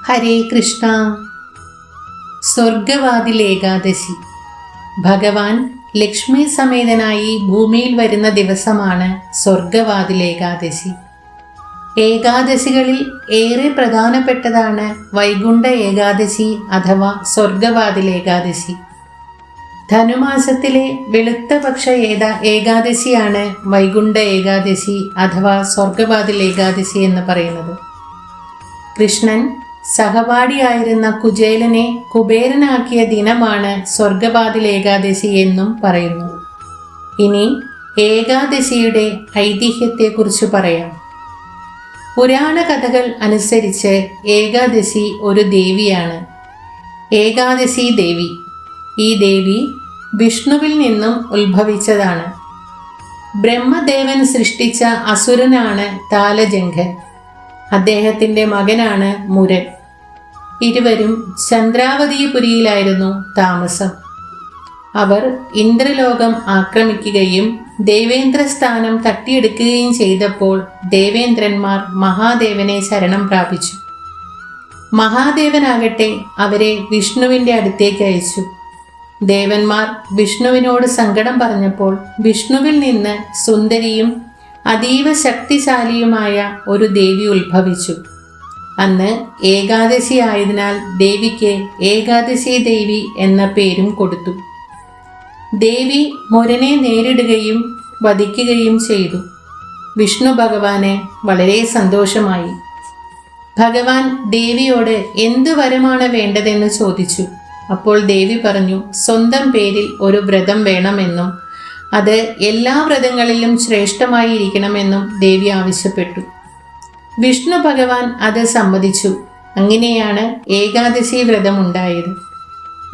ഹരേ കൃഷ്ണ. സ്വർഗവാതിൽ ഏകാദശി. ഭഗവാൻ ലക്ഷ്മി സമേതനായി ഭൂമിയിൽ വരുന്ന ദിവസമാണ് സ്വർഗവാതിൽ ഏകാദശി. ഏകാദശികളിൽ ഏറെ പ്രധാനപ്പെട്ടതാണ് വൈകുണ്ഠ ഏകാദശി അഥവാ സ്വർഗവാതിൽ ഏകാദശി. ധനുമാസത്തിലെ വെളുത്ത പക്ഷ ഏകാദശിയാണ് വൈകുണ്ഠ ഏകാദശി അഥവാ സ്വർഗവാതിൽ ഏകാദശി എന്ന് പറയുന്നത്. കൃഷ്ണൻ സഹപാഠിയായിരുന്ന കുചേലനെ കുബേരനാക്കിയ ദിനമാണ് സ്വർഗവാതിൽ ഏകാദശി എന്നും പറയുന്നു. ഇനി ഏകാദശിയുടെ ഐതിഹ്യത്തെക്കുറിച്ച് പറയാം. പുരാണ കഥകൾ അനുസരിച്ച് ഏകാദശി ഒരു ദേവിയാണ്, ഏകാദശി ദേവി. ഈ ദേവി വിഷ്ണുവിൽ നിന്നും ഉത്ഭവിച്ചതാണ്. ബ്രഹ്മദേവൻ സൃഷ്ടിച്ച അസുരനാണ് താലജംഘൻ. അദ്ദേഹത്തിൻ്റെ മകനാണ് മുരൻ. ഇരുവരും ചന്ദ്രാവതിപുരിയിലായിരുന്നു താമസം. അവർ ഇന്ദ്രലോകം ആക്രമിക്കുകയും ദേവേന്ദ്രസ്ഥാനം തട്ടിയെടുക്കുകയും ചെയ്തപ്പോൾ ദേവേന്ദ്രന്മാർ മഹാദേവനെ ശരണം പ്രാപിച്ചു. മഹാദേവനാകട്ടെ അവരെ വിഷ്ണുവിൻ്റെ അടുത്തേക്ക് അയച്ചു. ദേവന്മാർ വിഷ്ണുവിനോട് സങ്കടം പറഞ്ഞപ്പോൾ വിഷ്ണുവിൽ നിന്ന് സുന്ദരിയും അതീവ ശക്തിശാലിയുമായ ഒരു ദേവി ഉത്ഭവിച്ചു. അന്ന് ഏകാദശി ആയതിനാൽ ദേവിക്ക് ഏകാദശി ദേവി എന്ന പേരും കൊടുത്തു. ദേവി മുരനെ നേരിടുകയും വധിക്കുകയും ചെയ്തു. വിഷ്ണു ഭഗവാന് വളരെ സന്തോഷമായി. ഭഗവാൻ ദേവിയോട് എന്ത് വരമാണ് വേണ്ടതെന്ന് ചോദിച്ചു. അപ്പോൾ ദേവി പറഞ്ഞു, സ്വന്തം പേരിൽ ഒരു വ്രതം വേണമെന്നും അത് എല്ലാ വ്രതങ്ങളിലും ശ്രേഷ്ഠമായി ഇരിക്കണമെന്നും ദേവി ആവശ്യപ്പെട്ടു. വിഷ്ണു ഭഗവാൻ അത് സമ്മതിച്ചു. അങ്ങനെയാണ് ഏകാദശി വ്രതം ഉണ്ടായത്.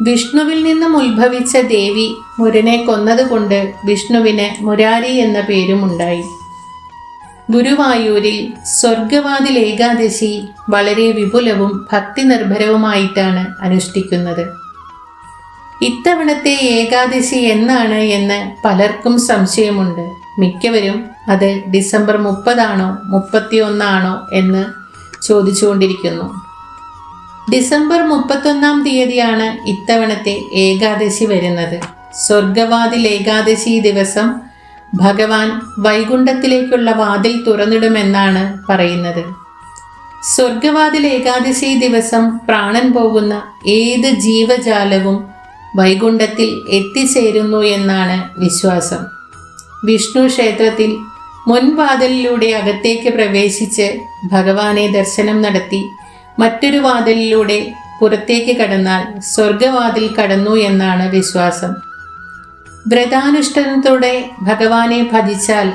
വിഷ്ണുവിൽ നിന്നും ഉത്ഭവിച്ച ദേവി മുരനെ കൊന്നതുകൊണ്ട് വിഷ്ണുവിന് മുരാരി എന്ന പേരും ഉണ്ടായി. ഗുരുവായൂരിൽ സ്വർഗവാതിൽ ഏകാദശി വളരെ വിപുലവും ഭക്തി നിർഭരവുമായിട്ടാണ് അനുഷ്ഠിക്കുന്നത്. ഇത്തവണത്തെ ഏകാദശി എന്നാണ് എന്ന് പലർക്കും സംശയമുണ്ട്. മിക്കവരും അത് ഡിസംബർ 30 31 എന്ന് ചോദിച്ചുകൊണ്ടിരിക്കുന്നു. ഡിസംബർ 31 തീയതിയാണ് ഇത്തവണത്തെ ഏകാദശി വരുന്നത്. സ്വർഗവാതിൽ ഏകാദശി ദിവസം ഭഗവാൻ വൈകുണ്ഠത്തിലേക്കുള്ള വാതിൽ തുറന്നിടുമെന്നാണ് പറയുന്നത്. സ്വർഗവാതിൽ ഏകാദശി ദിവസം പ്രാണൻ പോകുന്ന ഏത് ജീവജാലവും വൈകുണ്ഠത്തിൽ എത്തിച്ചേരുന്നു എന്നാണ് വിശ്വാസം. വിഷ്ണു ക്ഷേത്രത്തിൽ മുൻവാതിലിലൂടെ അകത്തേക്ക് പ്രവേശിച്ച് ഭഗവാനെ ദർശനം നടത്തി മറ്റൊരു വാതിലിലൂടെ പുറത്തേക്ക് കടന്നാൽ സ്വർഗവാതിൽ കടന്നു എന്നാണ് വിശ്വാസം. വ്രതാനുഷ്ഠാനത്തോടെ ഭഗവാനെ ഭജിച്ചാൽ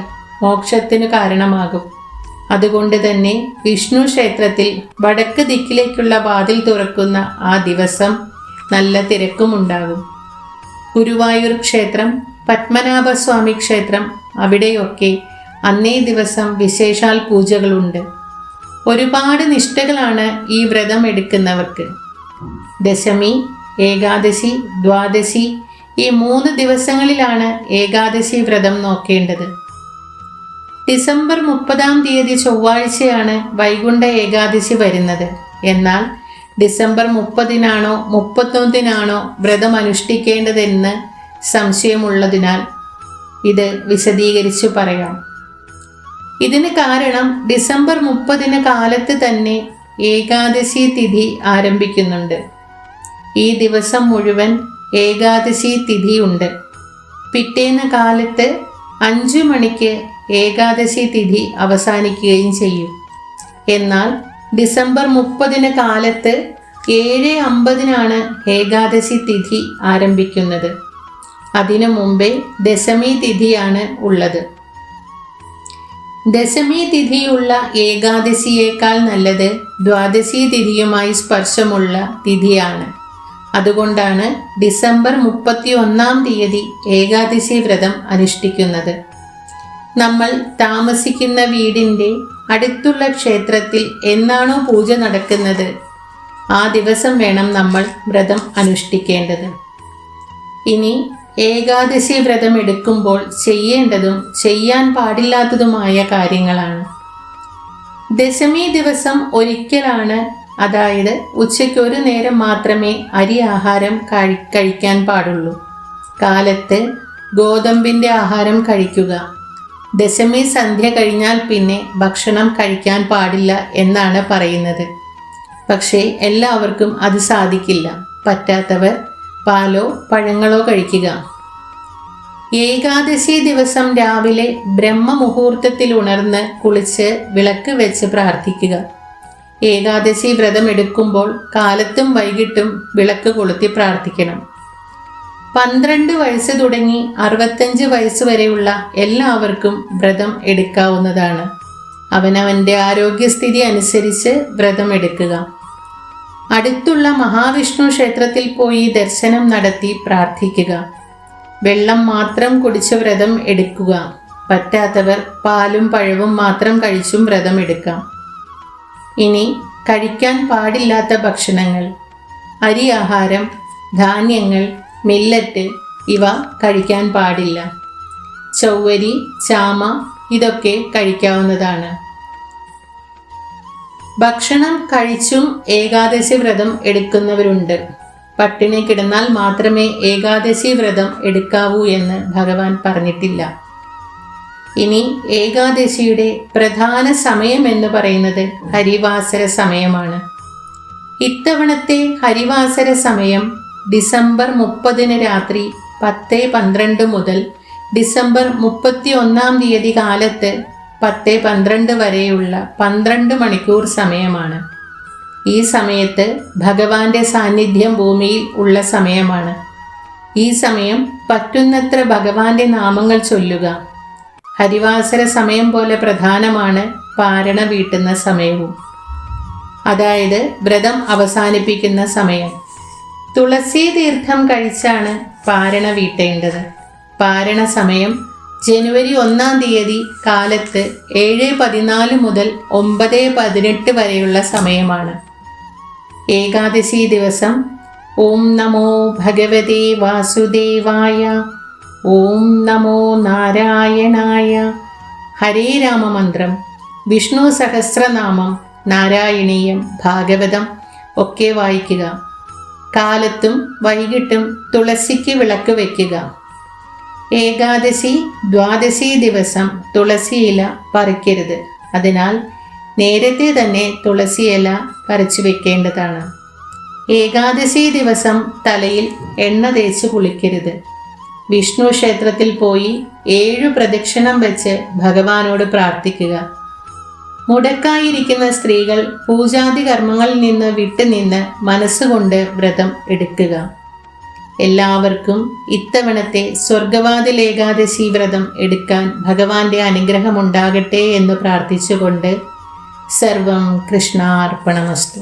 മോക്ഷത്തിന് കാരണമാകും. അതുകൊണ്ട് തന്നെ വിഷ്ണു ക്ഷേത്രത്തിൽ വടക്ക് ദിക്കിലേക്കുള്ള വാതിൽ തുറക്കുന്ന ആ ദിവസം നല്ല തിരക്കുമുണ്ടാകും. ഗുരുവായൂർ ക്ഷേത്രം, പത്മനാഭസ്വാമി ക്ഷേത്രം, അവിടെയൊക്കെ അന്നേ ദിവസം വിശേഷാൽ പൂജകളുണ്ട്. ഒരുപാട് നിഷ്ഠകളാണ് ഈ വ്രതം എടുക്കുന്നവർക്ക്. ദശമി, ഏകാദശി, ദ്വാദശി ഈ 3 ദിവസങ്ങളിലാണ് ഏകാദശി വ്രതം നോക്കേണ്ടത്. ഡിസംബർ 30 തീയതി ചൊവ്വാഴ്ചയാണ് വൈകുണ്ഠ ഏകാദശി വരുന്നത്. എന്നാൽ ഡിസംബർ 30 31 വ്രതം അനുഷ്ഠിക്കേണ്ടതെന്ന് സംശയമുള്ളതിനാൽ ഇത് വിശദീകരിച്ചു പറയാം. ഇതിന് കാരണം ഡിസംബർ 30 കാലത്ത് തന്നെ ഏകാദശി തിഥി ആരംഭിക്കുന്നുണ്ട്. ഈ ദിവസം മുഴുവൻ ഏകാദശി തിഥിയുണ്ട്. പിറ്റേന്ന് കാലത്ത് 5 മണിക്ക് ഏകാദശി തിഥി അവസാനിക്കുകയും ചെയ്യും. എന്നാൽ ഡിസംബർ 30 കാലത്ത് 7:50 ഏകാദശി തിഥി ആരംഭിക്കുന്നത്. അതിനു മുമ്പേ ദശമി തിഥിയാണ് ഉള്ളത്. ദശമി തിഥിയുള്ള ഏകാദശിയേക്കാൾ നല്ലത് ദ്വാദശി തിഥിയുമായി സ്പർശമുള്ള തിഥിയാണ്. അതുകൊണ്ടാണ് ഡിസംബർ 31 തീയതി ഏകാദശി വ്രതം അനുഷ്ഠിക്കുന്നത്. നമ്മൾ താമസിക്കുന്ന വീടിൻ്റെ അടുത്തുള്ള ക്ഷേത്രത്തിൽ എന്നാണോ പൂജ നടക്കുന്നത് ആ ദിവസം വേണം നമ്മൾ വ്രതം അനുഷ്ഠിക്കേണ്ടത്. ഇനി ഏകാദശി വ്രതം എടുക്കുമ്പോൾ ചെയ്യേണ്ടതും ചെയ്യാൻ പാടില്ലാത്തതുമായ കാര്യങ്ങളാണ്. ദശമി ദിവസം ഒരിക്കലാണ് അതായത് ഉച്ചയ്ക്ക് ഒരു നേരം മാത്രമേ അരി ആഹാരം കഴിക്കാൻ പാടുള്ളൂ. കാലത്ത് ഗോതമ്പിൻ്റെ ആഹാരം കഴിക്കുക. ദശമി സന്ധ്യ കഴിഞ്ഞാൽ പിന്നെ ഭക്ഷണം കഴിക്കാൻ പാടില്ല എന്നാണ് പറയുന്നത്. പക്ഷേ എല്ലാവർക്കും അത് സാധിക്കില്ല. പറ്റാത്തവർ പാലോ പഴങ്ങളോ കഴിക്കുക. ഏകാദശി ദിവസം രാവിലെ ബ്രഹ്മമുഹൂർത്തത്തിൽ ഉണർന്ന് കുളിച്ച് വിളക്ക് വെച്ച് പ്രാർത്ഥിക്കുക. ഏകാദശി വ്രതം എടുക്കുമ്പോൾ കാലത്തും വൈകിട്ടും വിളക്ക് കൊളുത്തി പ്രാർത്ഥിക്കണം. 12 വയസ്സ് തുടങ്ങി 65 വയസ്സ് വരെയുള്ള എല്ലാവർക്കും വ്രതം എടുക്കാവുന്നതാണ്. അവനവൻ്റെ ആരോഗ്യസ്ഥിതി അനുസരിച്ച് വ്രതം എടുക്കുക. അടുത്തുള്ള മഹാവിഷ്ണു ക്ഷേത്രത്തിൽ പോയി ദർശനം നടത്തി പ്രാർത്ഥിക്കുക. വെള്ളം മാത്രം കുടിച്ച് വ്രതം എടുക്കുക. പറ്റാത്തവർ പാലും പഴവും മാത്രം കഴിച്ചും വ്രതം എടുക്കാം. ഇനി കഴിക്കാൻ പാടില്ലാത്ത ഭക്ഷണങ്ങൾ: അരി ആഹാരം, ധാന്യങ്ങൾ, മില്ലറ്റ് ഇവ കഴിക്കാൻ പാടില്ല. ചൗവരി, ചാമ ഇതൊക്കെ കഴിക്കാവുന്നതാണ്. ഭക്ഷണം കഴിച്ചും ഏകാദശി വ്രതം എടുക്കുന്നവരുണ്ട്. പട്ടിണി കിടന്നാൽ മാത്രമേ ഏകാദശി വ്രതം എടുക്കാവൂ എന്ന് ഭഗവാൻ പറഞ്ഞിട്ടില്ല. ഇനി ഏകാദശിയുടെ പ്രധാന സമയം എന്ന് പറയുന്നത് ഹരിവാസര സമയമാണ്. ഇത്തവണത്തെ ഹരിവാസര സമയം ഡിസംബർ 30 രാത്രി 10:12 മുതൽ ഡിസംബർ 31 കാലത്ത് 10:12 വരെയുള്ള 12 മണിക്കൂർ സമയമാണ്. ഈ സമയത്ത് ഭഗവാന്റെ സാന്നിധ്യം ഭൂമിയിൽ ഉള്ള സമയമാണ്. ഈ സമയം പറ്റുന്നത്ര ഭഗവാന്റെ നാമങ്ങൾ ചൊല്ലുക. ഹരിവാസര സമയം പോലെ പ്രധാനമാണ് പാരണ വീട്ടുന്ന സമയവും, അതായത് വ്രതം അവസാനിപ്പിക്കുന്ന സമയം. തുളസി തീർത്ഥം കഴിച്ചാണ് പാരണ വീട്ടേണ്ടത്. പാരണ സമയം ജനുവരി 1 കാലത്ത് 7:14 മുതൽ 9:18 വരെയുള്ള സമയമാണ്. ഏകാദശി ദിവസം ഓം നമോ ഭഗവതേ വാസുദേവായ, ഓം നമോ നാരായണായ, ഹരേ രാമമന്ത്രം, വിഷ്ണു സഹസ്രനാമം, നാരായണീയം, ഭാഗവതം ഒക്കെ വായിക്കുക. കാലത്തും വൈകിട്ടും തുളസിക്ക് വിളക്ക് വയ്ക്കുക. ഏകാദശി, ദ്വാദശി ദിവസം തുളസി ഇല പറിക്കരുത്. അതിനാൽ നേരത്തെ തന്നെ തുളസി ഇല പറിച്ചു വെക്കേണ്ടതാണ്. ഏകാദശി ദിവസം തലയിൽ എണ്ണ തേച്ച് കുളിക്കരുത്. വിഷ്ണു ക്ഷേത്രത്തിൽ പോയി 7 പ്രദക്ഷിണം വെച്ച് ഭഗവാനോട് പ്രാർത്ഥിക്കുക. മുടക്കായിരിക്കുന്ന സ്ത്രീകൾ പൂജാതി കർമ്മങ്ങളിൽ നിന്ന് വിട്ടുനിന്ന് മനസ്സുകൊണ്ട് വ്രതം എടുക്കുക. എല്ലാവർക്കും ഇത്തവണത്തെ സ്വർഗവാതിൽ ഏകാദശി വ്രതം എടുക്കാൻ ഭഗവാന്റെ അനുഗ്രഹമുണ്ടാകട്ടെ എന്ന് പ്രാർത്ഥിച്ചുകൊണ്ട് സർവം കൃഷ്ണാർപ്പണമസ്തു.